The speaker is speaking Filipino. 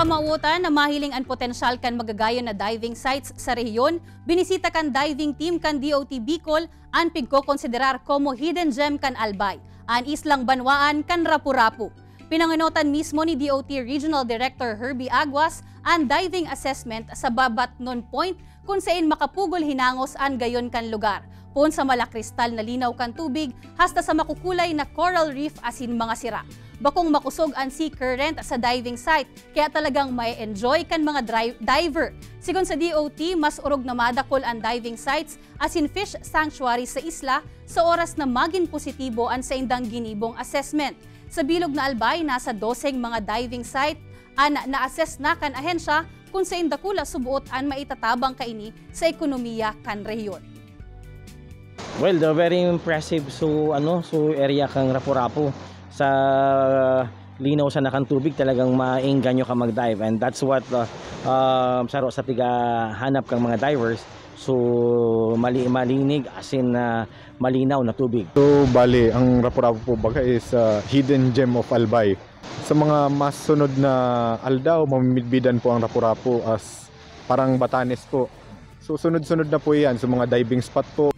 kamauotan na mahiling ang potensyal kan magagayon na diving sites sa rehiyon, binisita kan diving team kan DOT Bicol ang pigko-konsiderar como hidden gem kan Albay, ang islang banwaan kan Rapu-Rapu. Pinanganotan mismo ni DOT Regional Director Herbie Aguas ang diving assessment sa Babatnon Point kung saan makapugol hinangos ang gayon kan lugar. Pun sa malakristal na linaw kan tubig, hasta sa makukulay na coral reef asin mga sira. Bakong makusog ang sea current sa diving site, kaya talagang may enjoy kan mga diver. Sigon sa DOT, mas urog na madakol ang diving sites asin fish sanctuary sa isla sa oras na maging positibo ang sa indang ginibong assessment. Sa bilog na Albay, nasa 12 mga diving site ang na-assess na kan ahensya kung sa indakula subuot ang maitatabang kaini sa ekonomiya kan rehiyon. Well, they're very impressive so area kang Rapu-Rapu. Sa linaw sa nakang tubig talagang maengganyo ka mag-dive, and that's what saro sa tiga hanap kang mga divers. So malinig as in malinaw na tubig. So bali, ang Rapu-Rapu po baga is hidden gem of Albay. Sa mga mas sunod na aldaw, mamimidbidan po ang Rapu-Rapu as parang Batanes po. So sunod-sunod na po yan sa mga diving spot po.